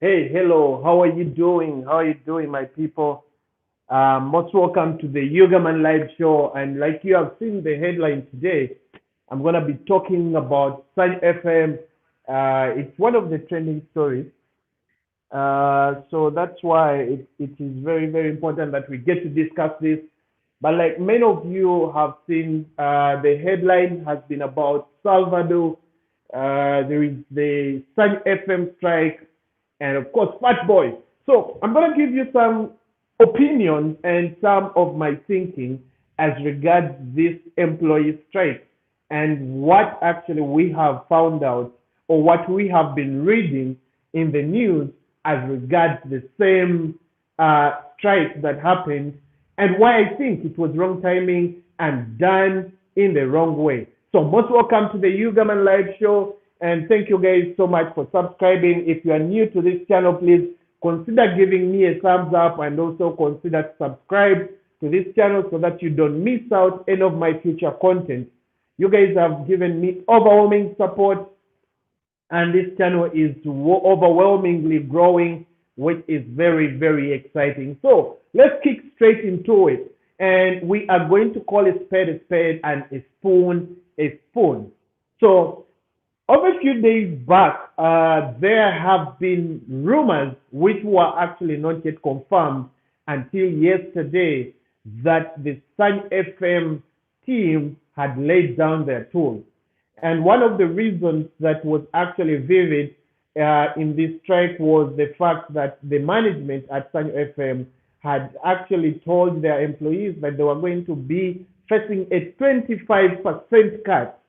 Hey, hello. How are you doing? How are you doing, my people? Most welcome to the Ugaman live show. And like you have seen the headline today, I'm gonna be talking about Sanyu FM. It's one of the trending stories. So that's why it is very, very important that we get to discuss this. But like many of you have seen, the headline has been about Salvador. There is the Sun FM strike, and of course, Fat Boy. So I'm going to give you some opinions and some of my thinking as regards this employee strike and what actually we have found out or what we have been reading in the news as regards the same strike that happened and why I think it was wrong timing and done in the wrong way. So most welcome to the Ugaman live show and thank you guys so much for subscribing. If you are new to this channel, please consider giving me a thumbs up and also consider subscribe to this channel so that you don't miss out any of my future content. You guys have given me overwhelming support and this channel is overwhelmingly growing, which is very, very exciting. So let's kick straight into it. And we are going to call a spade and a spoon a spoon. So over a few days back, there have been rumors which were actually not yet confirmed until yesterday that the Sun FM team had laid down their tools. And one of the reasons that was actually vivid in this strike was the fact that the management at Sanyu FM had actually told their employees that they were going to be facing a 25% cut,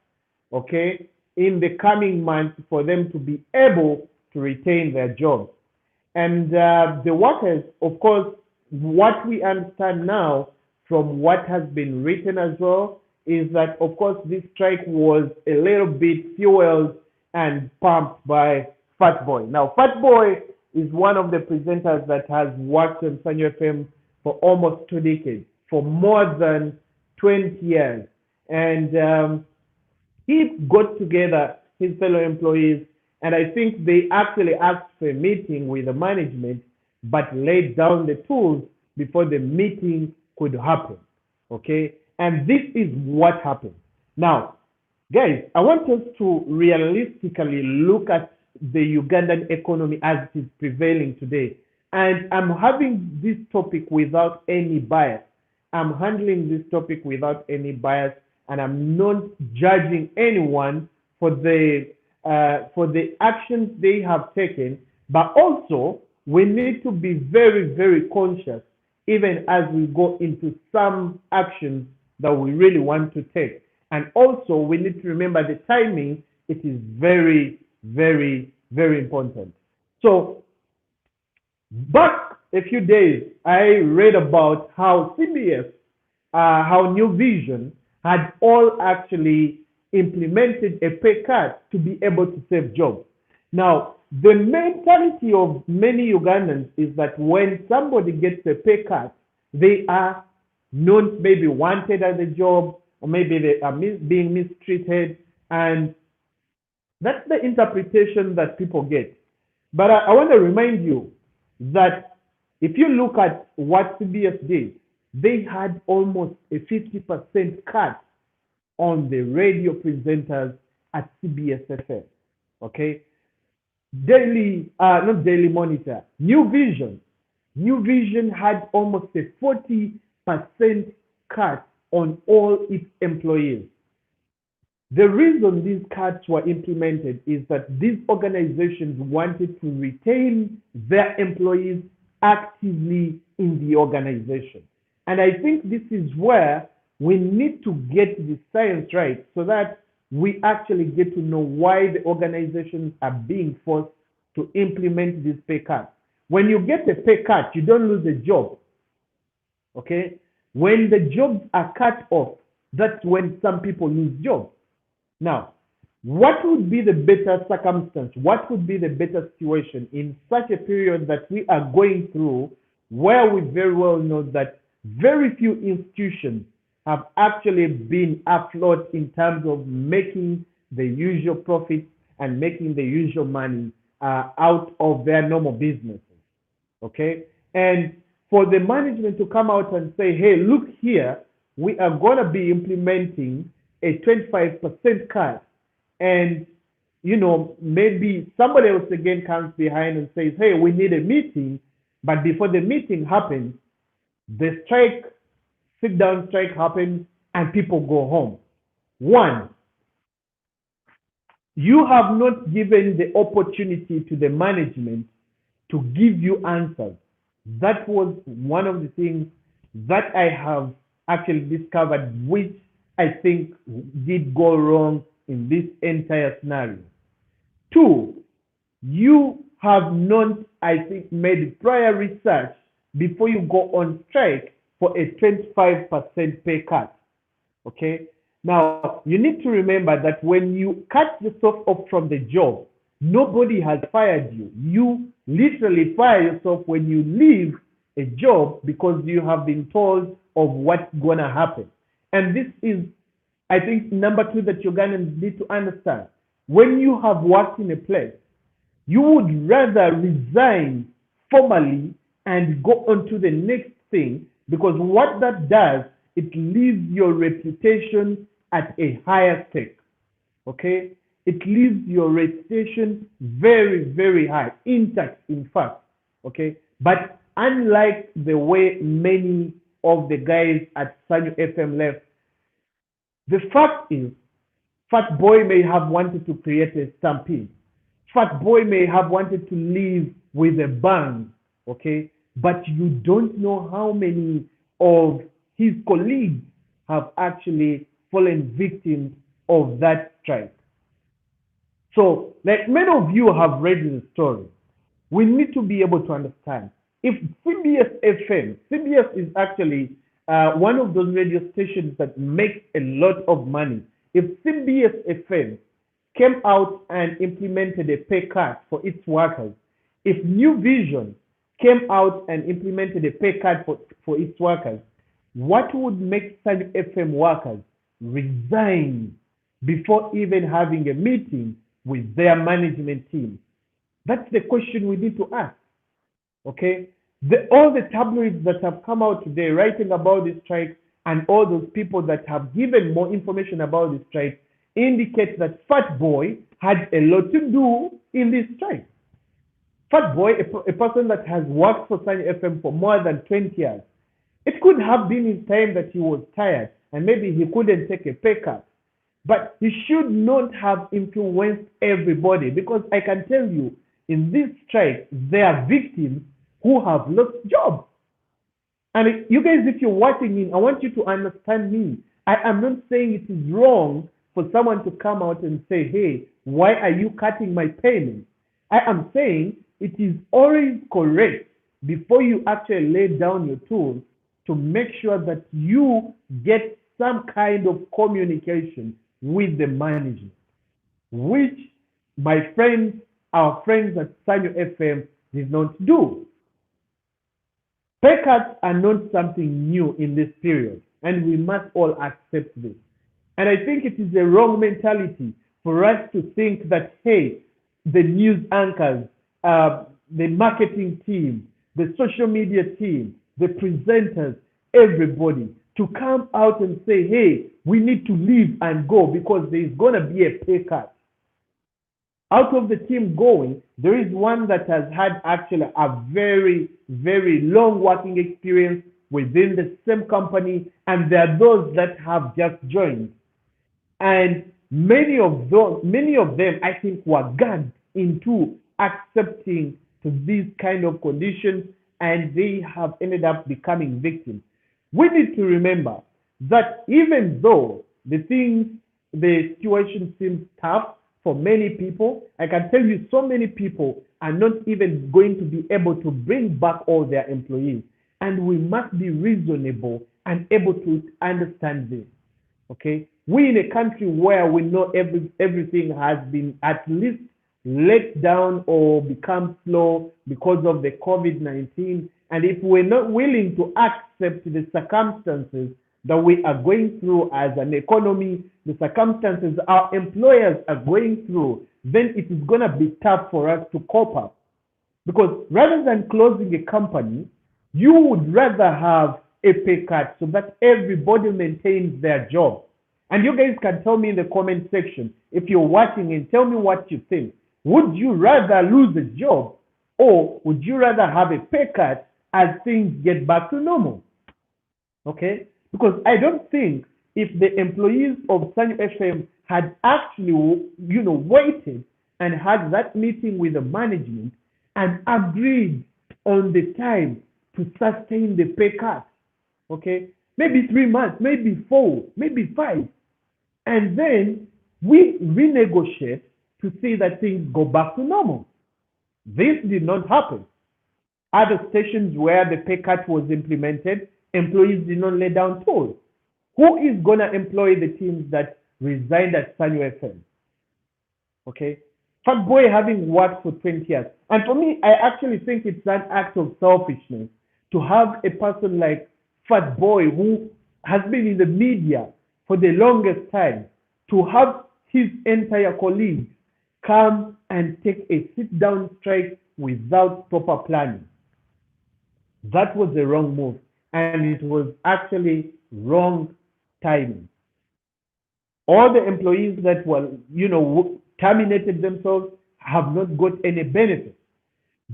okay, in the coming months for them to be able to retain their jobs. And the workers, of course, what we understand now from what has been written as well is that, of course, this strike was a little bit fueled and pumped by Fat Boy. Now, Fat Boy is one of the presenters that has worked on Sanyu FM for almost 2 decades, for more than 20 years. And he got together his fellow employees, and I think they actually asked for a meeting with the management, but laid down the tools before the meeting could happen. Okay, and this is what happened. Now, guys, I want us to realistically look at the Ugandan economy as it is prevailing today. And I'm having this topic without any bias. I'm handling this topic without any bias, and I'm not judging anyone for the actions they have taken. But also, we need to be very, very conscious, even as we go into some actions that we really want to take. And also, we need to remember the timing. It is very, very, very important. So, back a few days, I read about how CBS, how New Vision had all actually implemented a pay cut to be able to save jobs. Now, the mentality of many Ugandans is that when somebody gets a pay cut, they are not maybe wanted at the job, or maybe they are being mistreated, and that's the interpretation that people get. But I want to remind you that if you look at what CBS did, they had almost a 50% cut on the radio presenters at CBS FM. Okay, not Daily Monitor, New Vision. New Vision had almost a 40% cut on all its employees. The reason these cuts were implemented is that these organizations wanted to retain their employees actively in the organization. And I think this is where we need to get the science right so that we actually get to know why the organizations are being forced to implement these pay cuts. When you get a pay cut, you don't lose a job. Okay? When the jobs are cut off, that's when some people lose jobs. Now, what would be the better circumstance? What would be the better situation in such a period that we are going through where we very well know that very few institutions have actually been afloat in terms of making the usual profits and making the usual money out of their normal businesses. Okay, and for the management to come out and say, hey, look here, we are going to be implementing a 25% cut, and maybe somebody else again comes behind and says, hey, we need a meeting, but before the meeting happens, the sit down strike happens, and people go home. One, you have not given the opportunity to the management to give you answers. That was one of the things that I have actually discovered, which I think did go wrong in this entire scenario. Two, you have not, I think, made prior research before you go on strike for a 25% pay cut. Okay? Now, you need to remember that when you cut yourself off from the job, nobody has fired you. You literally fire yourself when you leave a job because you have been told of what's going to happen. And this is, I think, number two that Ugandans need to understand. When you have worked in a place, you would rather resign formally and go on to the next thing, because what that does, it leaves your reputation at a higher stake. Okay? It leaves your reputation very, very high, intact, in fact. Okay? But unlike the way many of the guys at Sanyu FM left, the fact is, Fat Boy may have wanted to create a stampede. Fat Boy may have wanted to leave with a bang, okay? But you don't know how many of his colleagues have actually fallen victims of that strike. So, like many of you have read the story, we need to be able to understand. If CBS is actually one of those radio stations that makes a lot of money. If CBS FM came out and implemented a pay cut for its workers, if New Vision came out and implemented a pay cut for its workers, what would make Sanyu FM workers resign before even having a meeting with their management team? That's the question we need to ask. Okay? All the tabloids that have come out today writing about this strike, and all those people that have given more information about this strike, indicate that Fat Boy had a lot to do in this strike. Fat Boy, a person that has worked for Sanyu FM for more than 20 years, it could have been his time that he was tired and maybe he couldn't take a pay cut. But he should not have influenced everybody, because I can tell you, in this strike, there are victims who have lost jobs. And you guys, if you're watching in, I want you to understand me. I am not saying it is wrong for someone to come out and say, hey, why are you cutting my payment? I am saying it is always correct, before you actually lay down your tools, to make sure that you get some kind of communication with the management, which my friends, our friends at Sanyu FM did not do. Pay cuts are not something new in this period, and we must all accept this. And I think it is a wrong mentality for us to think that, hey, the news anchors, the marketing team, the social media team, the presenters, everybody, to come out and say, hey, we need to leave and go because there is going to be a pay cut. Out of the team going, there is one that has had actually a very, very long working experience within the same company, and there are those that have just joined. And many of them, I think, were gagged into accepting to these kind of conditions, and they have ended up becoming victims. We need to remember that even though the situation seems tough for many people, I can tell you so many people are not even going to be able to bring back all their employees. And we must be reasonable and able to understand this. Okay? We in a country where we know everything has been at least let down or become slow because of the COVID-19. And if we're not willing to accept the circumstances that we are going through as an economy, the circumstances our employers are going through, then it is going to be tough for us to cope up. Because rather than closing a company, you would rather have a pay cut so that everybody maintains their job. And you guys can tell me in the comment section if you're watching and tell me what you think. Would you rather lose a job or would you rather have a pay cut as things get back to normal? Okay? Because I don't think if the employees of Sanyu FM had actually, waited and had that meeting with the management and agreed on the time to sustain the pay cut, okay? Maybe 3 months, maybe 4, maybe 5. And then we renegotiate to see that things go back to normal. This did not happen. Other stations where the pay cut was implemented, employees did not lay down tools. Who is going to employ the teams that resigned at Sanyu FM? Okay? Fat Boy having worked for 20 years. And for me, I actually think it's an act of selfishness to have a person like Fat Boy who has been in the media for the longest time, to have his entire colleagues come and take a sit-down strike without proper planning. That was the wrong move. And it was actually wrong timing. All the employees that were, terminated themselves have not got any benefit.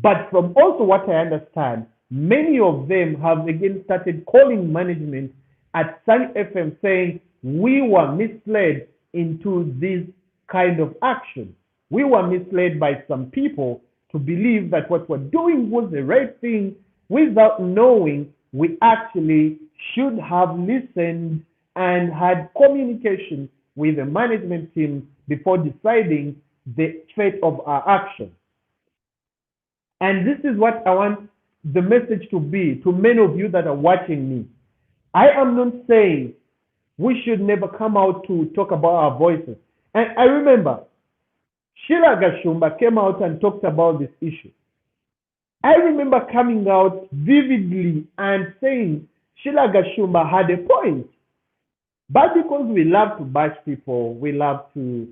But from also what I understand, many of them have again started calling management at Sanyu FM saying, we were misled into this kind of action. We were misled by some people to believe that what we're doing was the right thing without knowing we actually should have listened and had communication with the management team before deciding the fate of our action. And this is what I want the message to be to many of you that are watching me. I am not saying we should never come out to talk about our voices. And I remember Sheila Gashumba came out and talked about this issue. I remember coming out vividly and saying Sheila Gashumba had a point. But because we love to bash people, we love to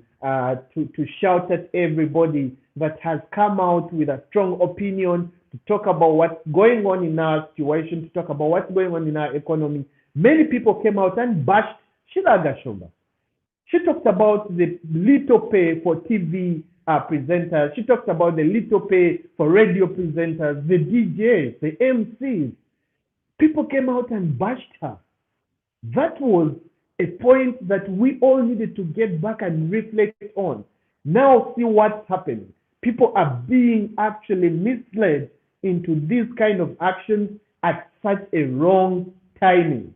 shout at everybody that has come out with a strong opinion, to talk about what's going on in our situation, to talk about what's going on in our economy. Many people came out and bashed Sheila Gashumba. She talked about the little pay for TV presenters. She talked about the little pay for radio presenters, the DJs, the MCs. People came out and bashed her. That was a point that we all needed to get back and reflect on. Now see what's happening. People are being actually misled into these kind of actions at such a wrong timing.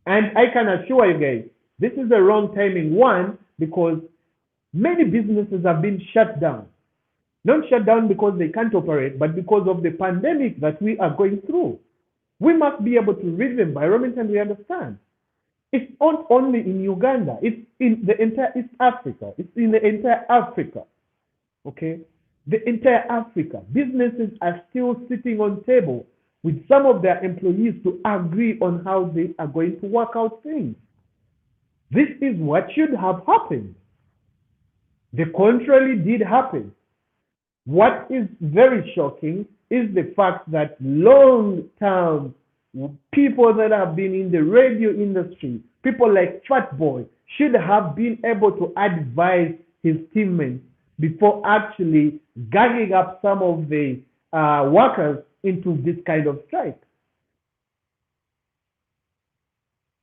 And I can assure you guys, this is the wrong timing. One, because many businesses have been shut down. Not shut down because they can't operate, but because of the pandemic that we are going through. We must be able to read the environment and we understand. It's not only in Uganda, it's in the entire East Africa. It's in the entire Africa. Okay? The entire Africa. Businesses are still sitting on table with some of their employees to agree on how they are going to work out things. This is what should have happened. The contrary did happen. What is very shocking is the fact that long-term people that have been in the radio industry, people like Fat Boy, should have been able to advise his teammates before actually ganging up some of the workers into this kind of strike.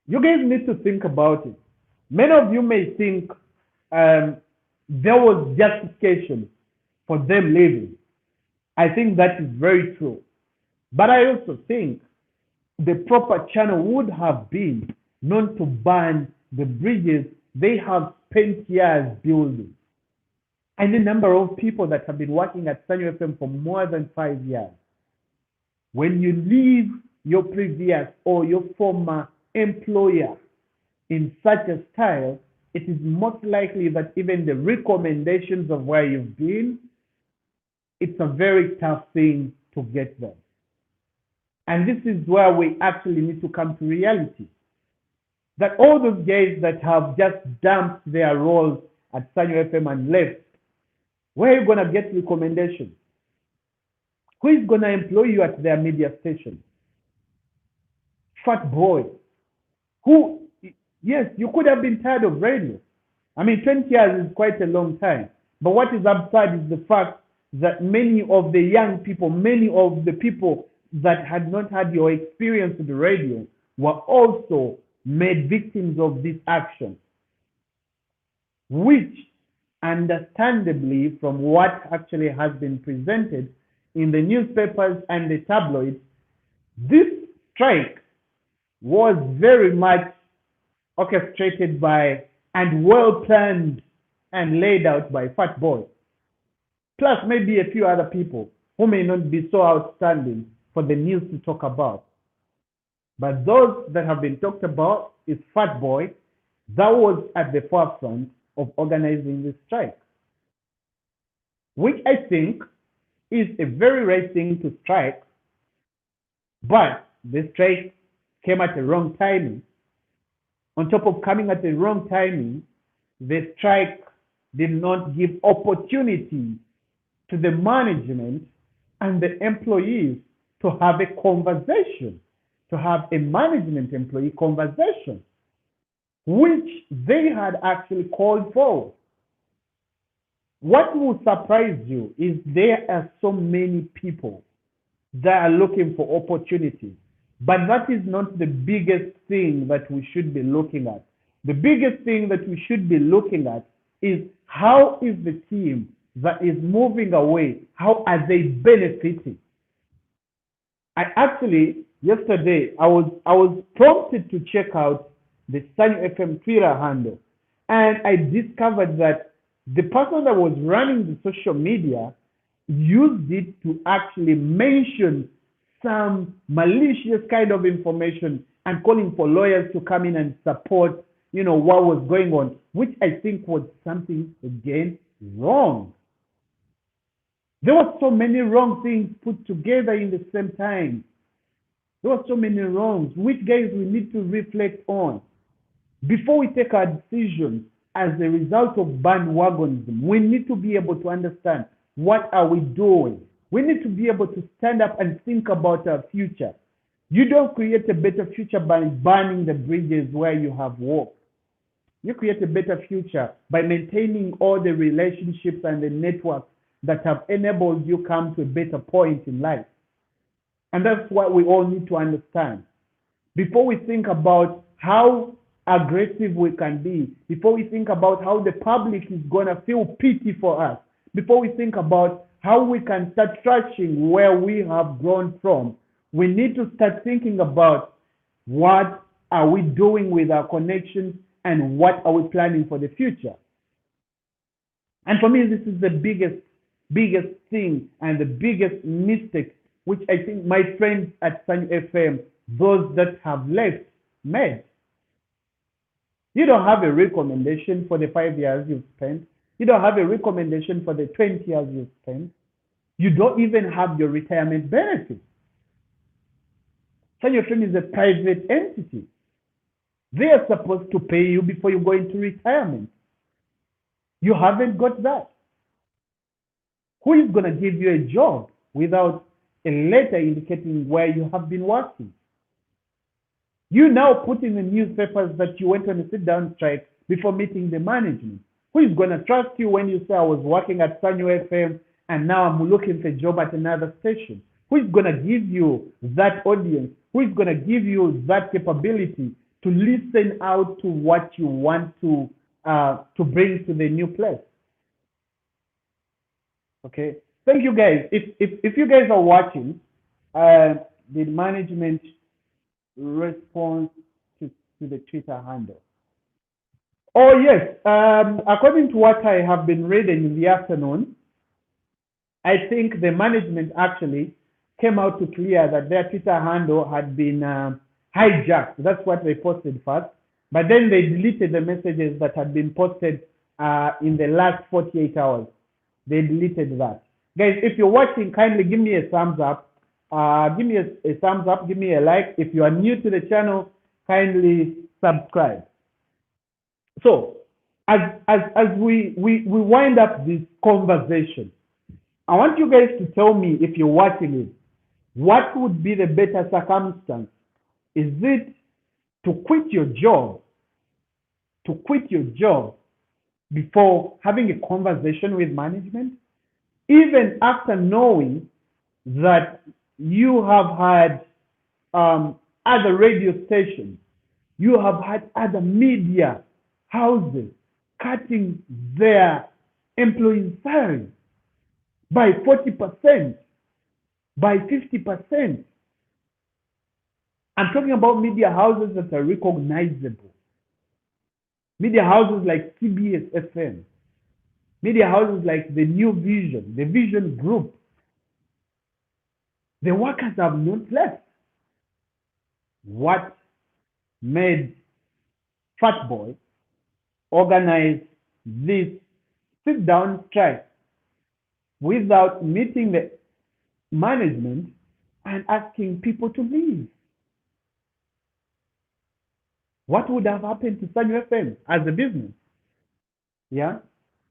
You guys need to think about it. Many of you may think there was justification for them leaving. I think that is very true. But I also think the proper channel would have been not to burn the bridges they have spent years building. And the number of people that have been working at Sanyu FM for more than 5 years. When you leave your previous or your former employer in such a style, it is most likely that even the recommendations of where you've been, it's a very tough thing to get them. And this is where we actually need to come to reality. That all those guys that have just dumped their roles at Sanyu FM and left, where are you going to get recommendations? Who is going to employ you at their media station? Fat boy. Who, yes, you could have been tired of radio. I mean, 20 years is quite a long time. But what is absurd is the fact that many of the young people, many of the people that had not had your experience with the radio were also made victims of this action, which understandably, from what actually has been presented in the newspapers and the tabloids, this strike was very much orchestrated by and well planned and laid out by Fat Boy, plus maybe a few other people who may not be so outstanding for the news to talk about. But those that have been talked about is Fat Boy, that was at the forefront of organizing this strike, which I think is a very right thing to strike, but the strike came at the wrong timing. On top of coming at the wrong timing, the strike did not give opportunity to the management and the employees to have a conversation, to have a management-employee conversation, which they had actually called for. What will surprise you is there are so many people that are looking for opportunities, but that is not the biggest thing that we should be looking at. The biggest thing that we should be looking at is how is the team that is moving away, how are they benefiting? I actually, yesterday, I was prompted to check out the Sanyu FM Twitter handle, and I discovered that the person that was running the social media used it to actually mention some malicious kind of information and calling for lawyers to come in and support, what was going on, which I think was something, again, wrong. There were so many wrong things put together in the same time. There were so many wrongs, which, guys, we need to reflect on. Before we take our decisions as a result of bandwagonism, we need to be able to understand what are we doing. We need to be able to stand up and think about our future. You don't create a better future by burning the bridges where you have walked. You create a better future by maintaining all the relationships and the networks that have enabled you come to a better point in life. And that's what we all need to understand. Before we think about how aggressive we can be, before we think about how the public is going to feel pity for us, before we think about how we can start trashing where we have grown from, we need to start thinking about what are we doing with our connections and what are we planning for the future. And for me, this is the biggest thing and the biggest mistake, which I think my friends at Sanyu FM, those that have left, made. You don't have a recommendation for the 5 years you've spent. You don't have a recommendation for the 20 years you've spent. You don't even have your retirement benefits. Sanyu FM is a private entity. They are supposed to pay you before you go into retirement. You haven't got that. Who is going to give you a job without a letter indicating where you have been working? You now put in the newspapers that you went on a sit-down strike before meeting the management. Who is going to trust you when you say I was working at Sanyu FM and now I'm looking for a job at another station? Who is going to give you that audience? Who is going to give you that capability to listen out to what you want to bring to the new place? Okay. Thank you, guys. If you guys are watching, the management response to the Twitter handle. Oh, yes. According to what I have been reading in the afternoon, I think the management actually came out to clear that their Twitter handle had been hijacked. That's what they posted first. But then they deleted the messages that had been posted in the last 48 hours. They deleted that. Guys, if you're watching, kindly give me a thumbs up. Give me a thumbs up. Give me a like. If you are new to the channel, kindly subscribe. So as we wind up this conversation, I want you guys to tell me, if you're watching it, what would be the better circumstance? Is it to quit your job, before having a conversation with management, even after knowing that you have had other radio stations, you have had other media houses cutting their employees' salaries by 40%, by 50%. I'm talking about media houses that are recognizable. Media houses like CBS FM, media houses like the New Vision, the Vision Group. The workers have not left. What made Fatboy organize this sit-down strike without meeting the management and asking people to leave? What would have happened to Sanyu FM as a business? Yeah?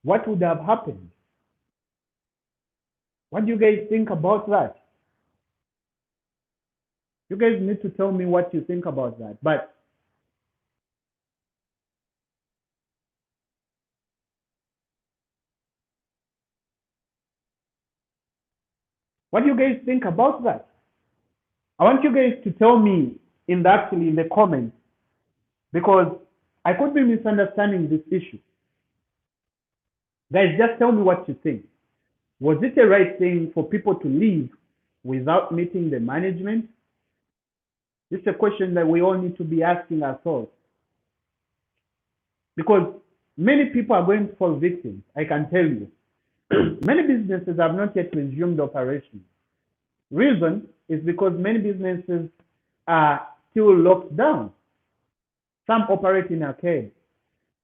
What would have happened? What do you guys think about that? You guys need to tell me what you think about that. But what do you guys think about that? I want you guys to tell me in the comments, because I could be misunderstanding this issue. Guys, just tell me what you think. Was it the right thing for people to leave without meeting the management? This is a question that we all need to be asking ourselves. Because many people are going to fall victims, I can tell you. Many businesses have not yet resumed operations. Reason is because many businesses are still locked down. Some operate in arcades,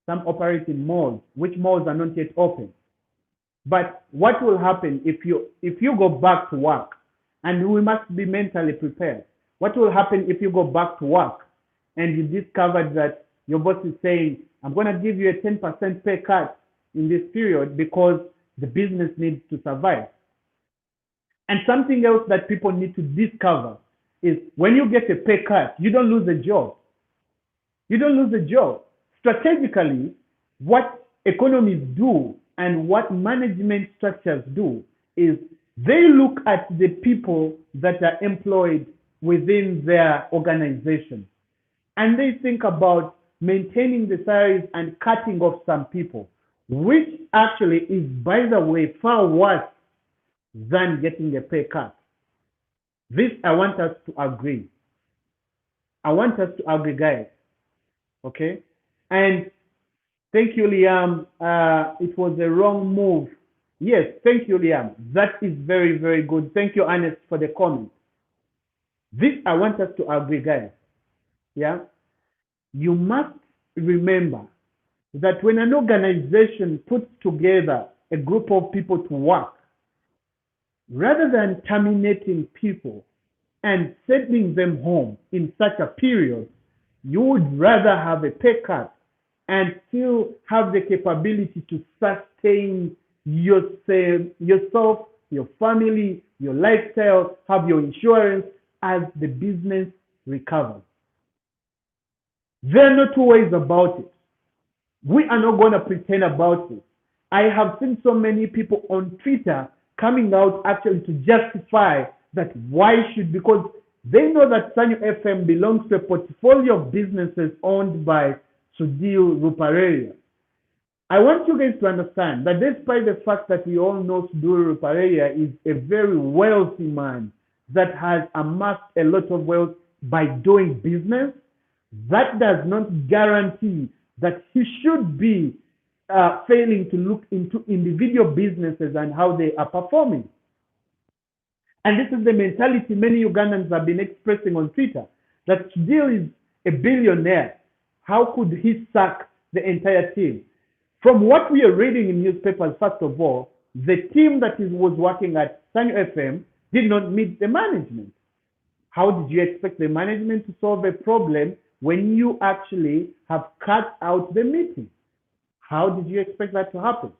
some operate in malls, which malls are not yet open. But what will happen if you go back to work? And we must be mentally prepared. What will happen if you go back to work and you discover that your boss is saying, I'm going to give you a 10% pay cut in this period because the business needs to survive? And something else that people need to discover is when you get a pay cut, you don't lose a job. You don't lose a job. Strategically, what economies do and what management structures do is they look at the people that are employed within their organization. And they think about maintaining the salaries and cutting off some people, which actually is, by the way, far worse than getting a pay cut. This, I want us to agree. I want us to agree, guys. Okay? And thank you, Liam. It was a wrong move. Yes, thank you, Liam. That is very, very good. Thank you, Ernest, for the comment. This, I want us to agree, guys. Yeah? You must remember that when an organization puts together a group of people to work, rather than terminating people and sending them home in such a period, you would rather have a pay cut and still have the capability to sustain yourself, your family, your lifestyle, have your insurance as the business recovers. There are no two ways about it. We are not going to pretend about it. I have seen so many people on Twitter coming out actually to justify that because they know that Sanyu FM belongs to a portfolio of businesses owned by Sudhir Ruparelia. I want you guys to understand that despite the fact that we all know Sudhir Ruparelia is a very wealthy man that has amassed a lot of wealth by doing business, that does not guarantee that he should be failing to look into individual businesses and how they are performing. And this is the mentality many Ugandans have been expressing on Twitter, that Sudhir is a billionaire. How could he sack the entire team? From what we are reading in newspapers, first of all, the team that was working at Sanyu FM did not meet the management. How did you expect the management to solve a problem when you actually have cut out the meeting? How did you expect that to happen?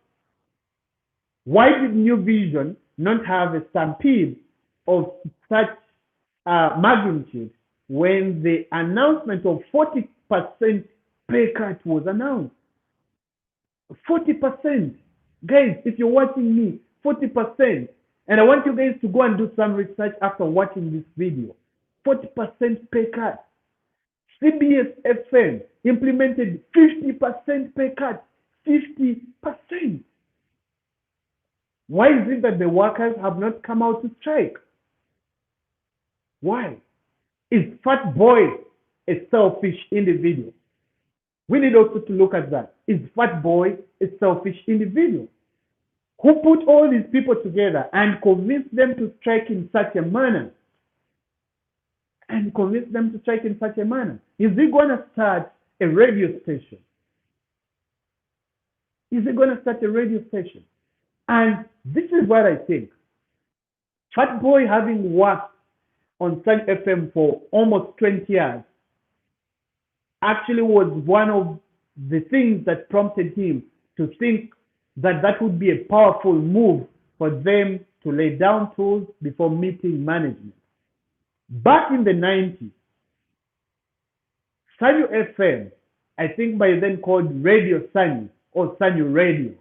Why did New Vision not have a stampede of such magnitude when the announcement of 40% pay cut was announced? 40%. Guys, if you're watching me, 40%. And I want you guys to go and do some research after watching this video. 40% pay cut. CBS FM implemented 50% pay cut. 50%. Why is it that the workers have not come out to strike? Why? Is Fat Boy a selfish individual? We need also to look at that. Is Fat Boy a selfish individual? Who put all these people together and convinced them to strike in such a manner? Is he going to start a radio station? And this is what I think. Fat Boy, having worked on Sanyu FM for almost 20 years, actually was one of the things that prompted him to think that that would be a powerful move for them to lay down tools before meeting management. Back in the 90s, Sanyu FM, I think by then called Radio Sanyu or Sanyu Radio,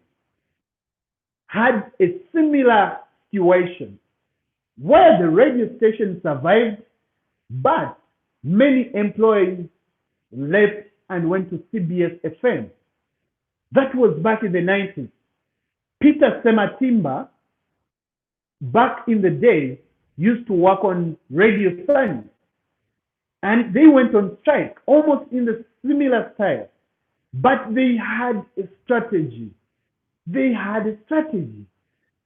had a similar situation where the radio station survived, but many employees left and went to CBS FM. That was back in the 90s. Peter Sematimba, back in the day, used to work on Radio Sanyu. And they went on strike, almost in the similar style. But they had a strategy.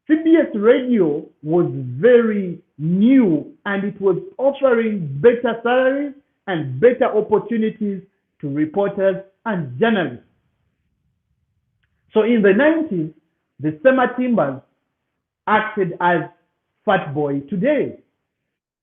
CBS Radio was very new, and it was offering better salaries and better opportunities to reporters and journalists. So in the 90s, the Sematimbas acted as Fat Boy today.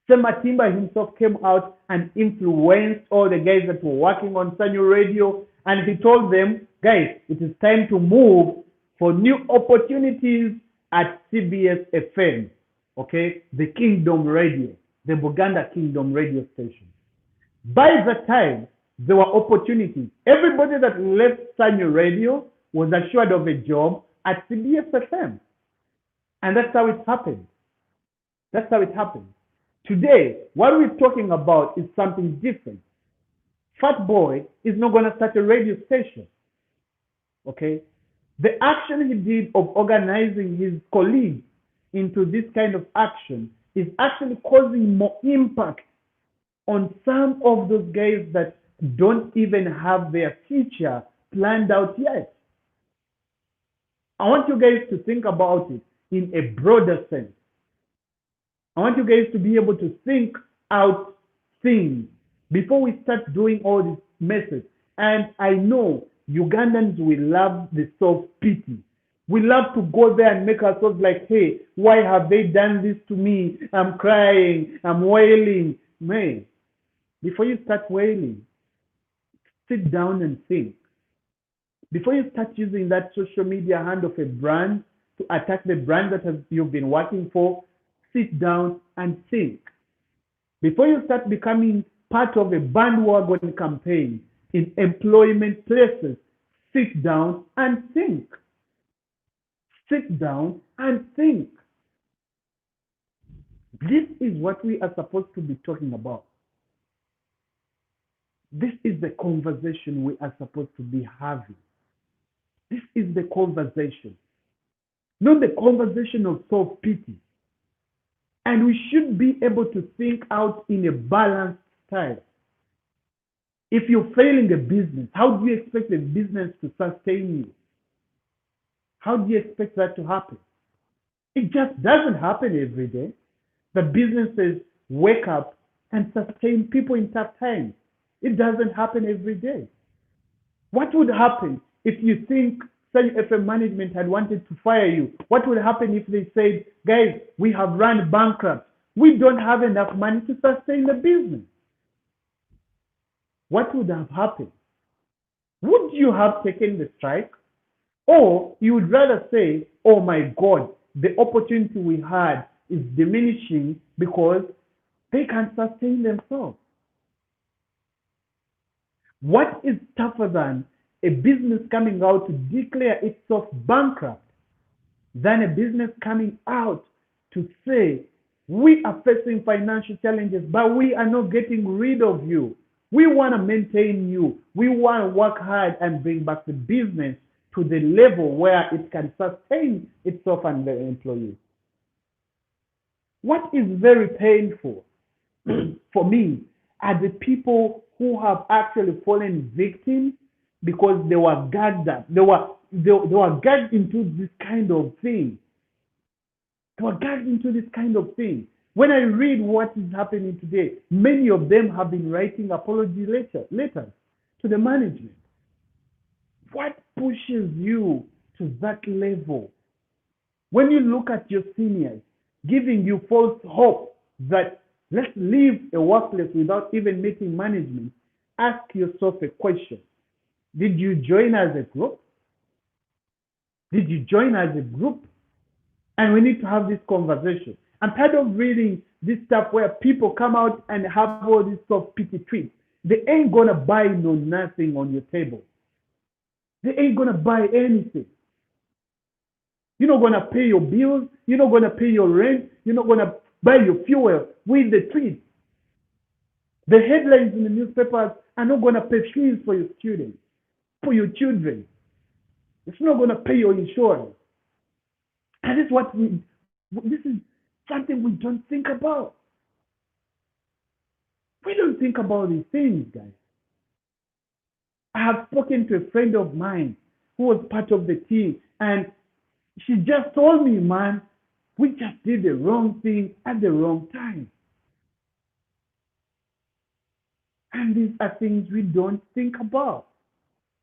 Sematimba himself came out and influenced all the guys that were working on Sanyu Radio, and he told them, guys, it is time to move for new opportunities at CBS FM, okay? The Kingdom Radio, the Buganda Kingdom radio station. By the time, there were opportunities. Everybody that left Sanyu Radio was assured of a job at CBS FM. And that's how it happened. Today, what we're talking about is something different. Fat Boy is not going to start a radio station, okay? The action he did of organizing his colleagues into this kind of action is actually causing more impact on some of those guys that don't even have their future planned out yet. I want you guys to think about it in a broader sense. I want you guys to be able to think out things before we start doing all these messes. And I know Ugandans will love the soft pity. We love to go there and make ourselves like, hey, why have they done this to me? I'm crying, I'm wailing. Man, before you start wailing, sit down and think. Before you start using that social media hand of a brand to attack the brand that you've been working for, sit down and think. Before you start becoming part of a bandwagon campaign in employment places, sit down and think. Sit down and think. This is what we are supposed to be talking about. This is the conversation we are supposed to be having. This is the conversation, not the conversation of self-pity. And we should be able to think out in a balanced style. If you're failing a business, how do you expect the business to sustain you? How do you expect that to happen? It just doesn't happen every day. The businesses wake up and sustain people in tough times. It doesn't happen every day. What would happen if you think Sanyu FM management had wanted to fire you? What would happen if they said, guys, we have run bankrupt. We don't have enough money to sustain the business. what would have happened? Would you have taken the strike? Or you would rather say, oh my God, the opportunity we had is diminishing because they can sustain themselves. What is tougher than a business coming out to declare itself bankrupt than a business coming out to say, we are facing financial challenges, but we are not getting rid of you. We want to maintain you. We want to work hard and bring back the business to the level where it can sustain itself and the employees. What is very painful for me are the people who have actually fallen victim because they were gagged up. They were gagged into this kind of thing. They were gagged into this kind of thing. When I read what is happening today, many of them have been writing apology letters to the management. What pushes you to that level? When you look at your seniors giving you false hope that let's leave a workplace without even meeting management, ask yourself a question. Did you join as a group? Did you join as a group? And we need to have this conversation. I'm tired of reading this stuff where people come out and have all these soft pity tweets. They ain't gonna buy no nothing on your table. They ain't gonna buy anything. You're not gonna pay your bills. You're not gonna pay your rent. You're not gonna buy your fuel with the tweets. The headlines in the newspapers are not gonna pay fees for your students, for your children. It's not gonna pay your insurance. And this is something we don't think about. We don't think about these things, guys. I have spoken to a friend of mine who was part of the team, and she just told me, man, we just did the wrong thing at the wrong time. And these are things we don't think about.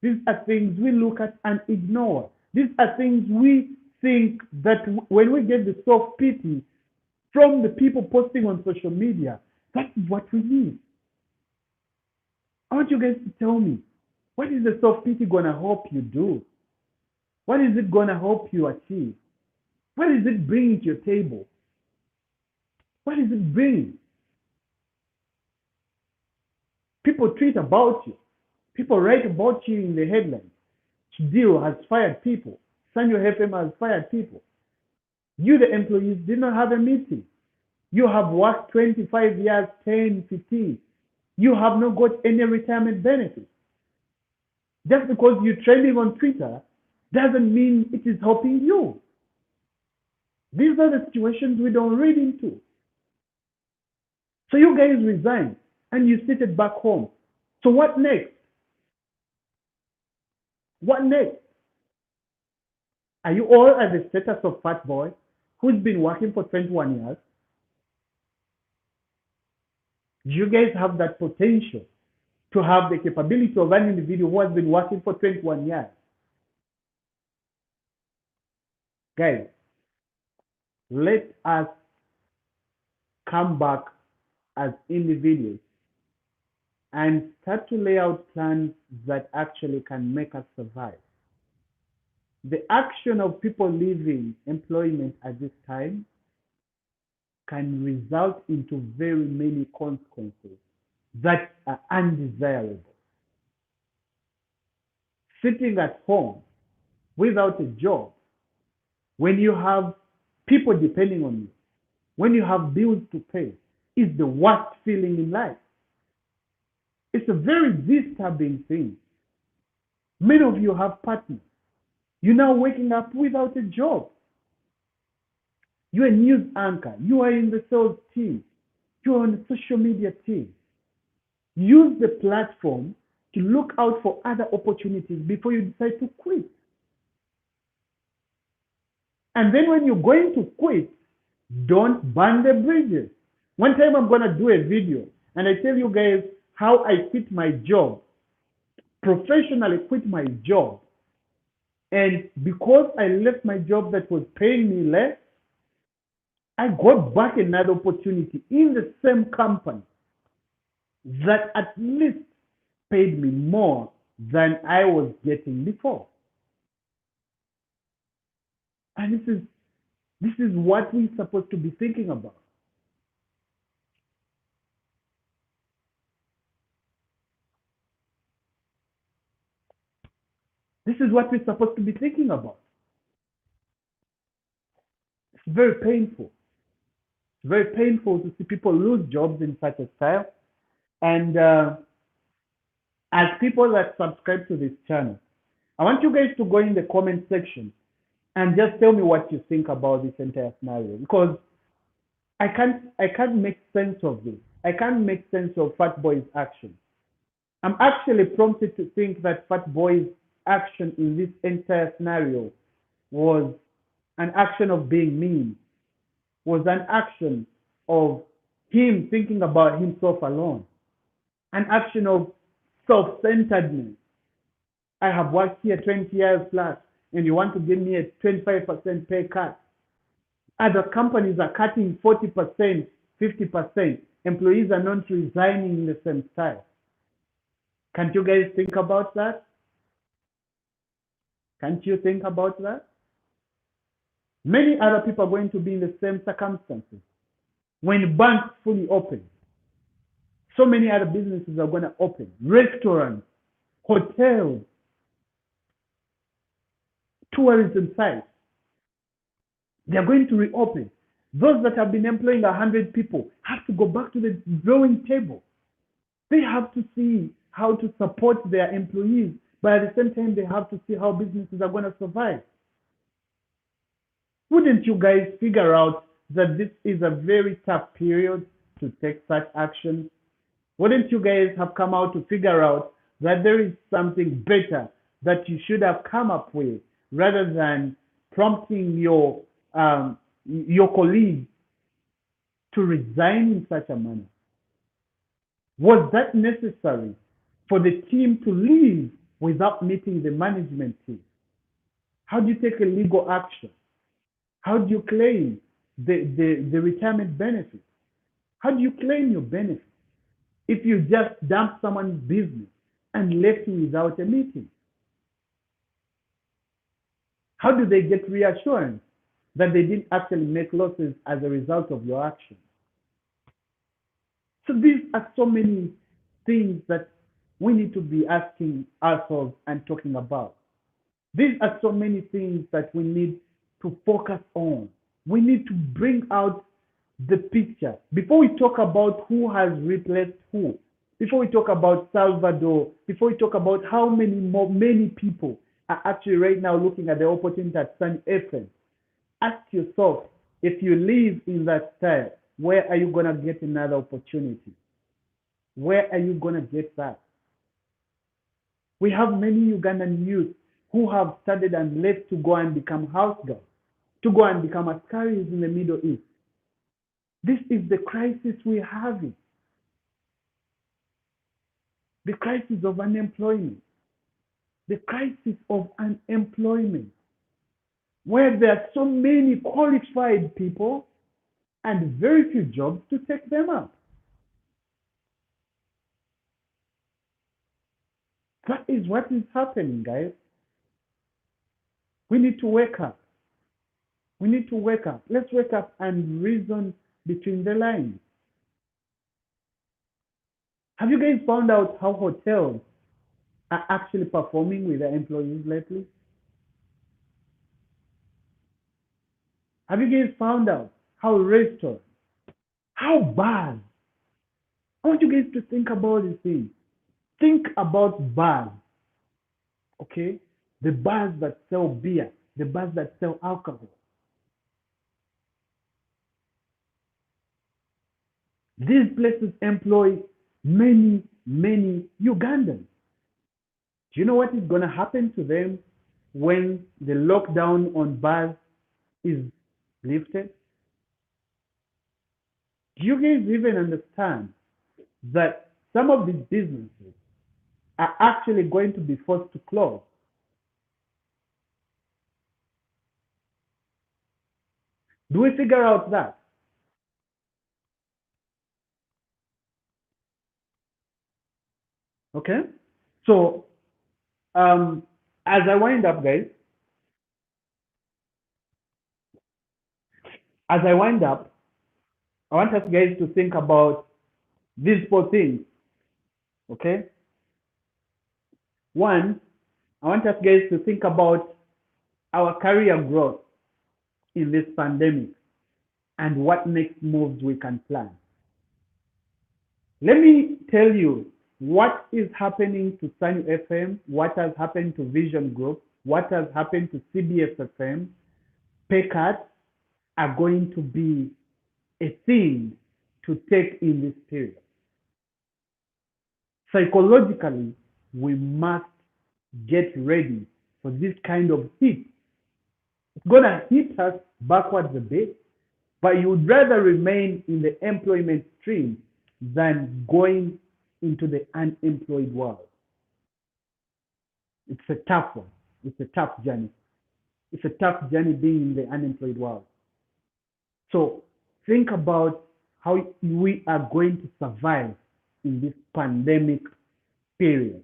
These are things we look at and ignore. These are things we think that when we get the soft pity from the people posting on social media, that is what we need. I want you guys to tell me, what is the soft pity going to help you do? What is it going to help you achieve? What is it bringing to your table? What is it bringing? People tweet about you. People write about you in the headlines. Chidiro has fired people. Sanyu has fired people. You, the employees, did not have a meeting. You have worked 25 years, 10, 15. You have not got any retirement benefits. Just because you're trending on Twitter doesn't mean it is helping you. These are the situations we don't read into. So you guys resigned and you seated back home. So what next? What next? Are you all at the status of fat boy who's been working for 21 years? Do you guys have that potential to have the capability of an individual who has been working for 21 years? Guys, let us come back as individuals and start to lay out plans that actually can make us survive. The action of people leaving employment at this time can result into very many consequences that are undesirable. Sitting at home without a job, when you have people depending on you, when you have bills to pay, is the worst feeling in life. It's a very disturbing thing. Many of you have partners. You're now waking up without a job. You're a news anchor. You are in the sales team. You're on the social media team. Use the platform to look out for other opportunities before you decide to quit. And then when you're going to quit, don't burn the bridges. One time I'm going to do a video and I tell you guys how I quit my job, professionally quit my job. And because I left my job that was paying me less, I got back another opportunity in the same company that at least paid me more than I was getting before. And this is what we're supposed to be thinking about. This is what we're supposed to be thinking about. It's very painful. It's very painful to see people lose jobs in such a style. And as people that subscribe to this channel, I want you guys to go in the comment section and just tell me what you think about this entire scenario, because I can't make sense of this. I can't make sense of Fat Boy's action. I'm actually prompted to think that Fat Boy's action in this entire scenario was an action of being mean, was an action of him thinking about himself alone, an action of self-centeredness. I have worked here 20 years plus, and you want to give me a 25% pay cut. Other companies are cutting 40%, 50%. Employees are not resigning in the same style. Can't you guys think about that? Can't you think about that? Many other people are going to be in the same circumstances. When banks fully open, so many other businesses are going to open. Restaurants, hotels, tourism sites, they're going to reopen. Those that have been employing 100 people have to go back to the drawing table. They have to see how to support their employees, but at the same time, they have to see how businesses are going to survive. Wouldn't you guys figure out that this is a very tough period to take such action? Wouldn't you guys have come out to figure out that there is something better that you should have come up with, rather than prompting your colleague to resign in such a manner? Was that necessary for the team to leave without meeting the management team? How do you take a legal action? How do you claim the retirement benefit? How do you claim your benefit if you just dump someone's business and left him without a meeting? How do they get reassurance that they didn't actually make losses as a result of your action? So these are so many things that we need to be asking ourselves and talking about. These are so many things that we need to focus on. We need to bring out the picture. Before we talk about who has replaced who, before we talk about Salvador, before we talk about how many people are actually right now looking at the opportunity at Sanyu FM, ask yourself, if you live in that style, where are you going to get another opportunity? Where are you going to get that? We have many Ugandan youth who have studied and left to go and become house girls, to go and become askaris in the Middle East. This is the crisis we're having. The crisis of unemployment. The crisis of unemployment, where there are so many qualified people and very few jobs to take them up. That is what is happening, guys. We need to wake up. We need to wake up. Let's wake up and reason between the lines. Have you guys found out how hotels are actually performing with their employees lately? Have you guys found out how restaurants, how bars? I want you guys to think about these things. Think about bars, okay? The bars that sell beer, the bars that sell alcohol. These places employ many Ugandans. Do you know what is going to happen to them when the lockdown on bars is lifted? Do you guys even understand that some of these businesses are actually going to be forced to close? Do we figure out that? Okay? So, as I wind up, guys, as I wind up, I want us guys to think about these four things. Okay? One, I want us guys to think about our career growth in this pandemic and what next moves we can plan. Let me tell you what is happening to Sanyu FM, what has happened to Vision Group, what has happened to CBS FM. Pay cuts are going to be a thing to take in this period. Psychologically, we must get ready for this kind of hit. It's going to hit us backwards a bit, but you would rather remain in the employment stream than going into the unemployed world. It's a tough one. It's a tough journey. It's a tough journey being in the unemployed world. So think about how we are going to survive in this pandemic period.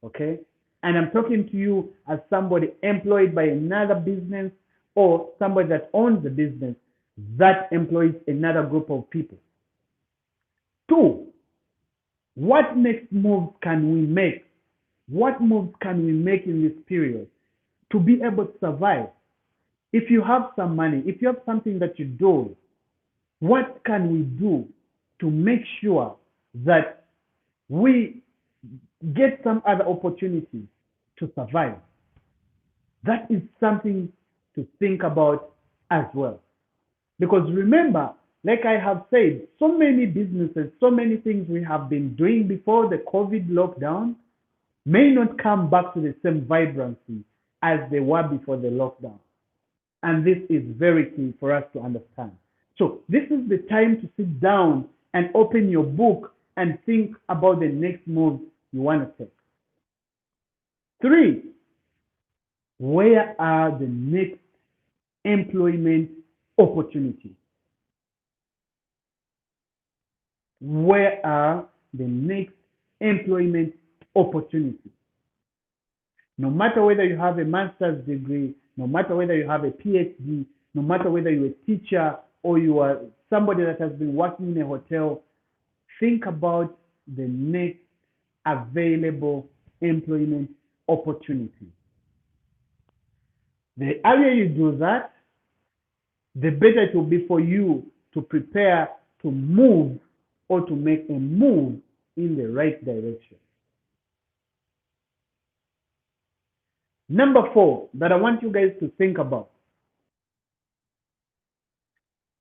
Okay? And I'm talking to you as somebody employed by another business or somebody that owns a business that employs another group of people. Two, what next moves can we make? What moves can we make in this period to be able to survive? If you have some money, if you have something that you do, what can we do to make sure that we get some other opportunities to survive? That is something to think about as well. Because remember, like I have said, so many businesses, so many things we have been doing before the COVID lockdown may not come back to the same vibrancy as they were before the lockdown. And this is very key for us to understand. So this is the time to sit down and open your book and think about the next move you want to take. Three, where are the next employment opportunities? Where are the next employment opportunities? No matter whether you have a master's degree, no matter whether you have a PhD, no matter whether you're a teacher or you are somebody that has been working in a hotel, think about the next available employment opportunity. The earlier you do that, the better it will be for you to prepare to move or to make a move in the right direction. Number four that I want you guys to think about.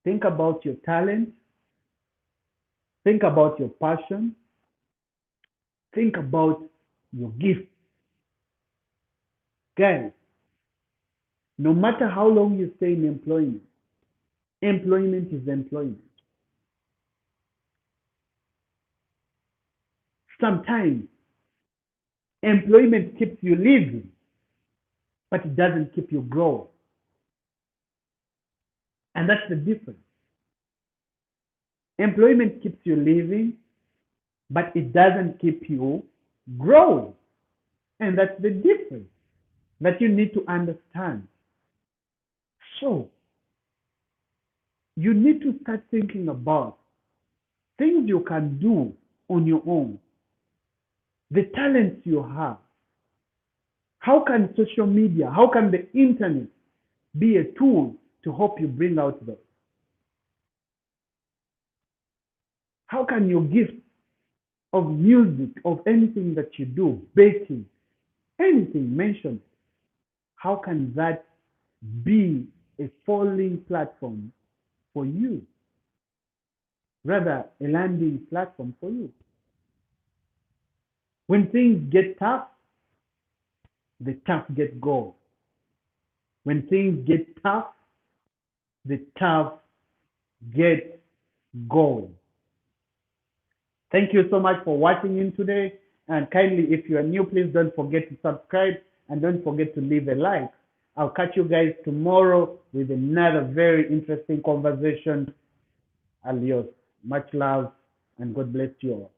Think about your talent. Think about your passion. Think about your gift. Guys, no matter how long you stay in employment, employment is employment. Sometimes employment keeps you living, but it doesn't keep you growing. And that's the difference. Employment keeps you living, but it doesn't keep you growing. And that's the difference that you need to understand. So, you need to start thinking about things you can do on your own, the talents you have. How can social media, how can the internet be a tool to help you bring out those? How can your gift of music, of anything that you do, baking, anything mentioned, how can that be a falling platform for you? Rather, a landing platform for you. When things get tough, the tough get going. When things get tough, the tough get going. Thank you so much for watching in today. And kindly, if you are new, please don't forget to subscribe and don't forget to leave a like. I'll catch you guys tomorrow with another very interesting conversation. Adios. Much love and God bless you all.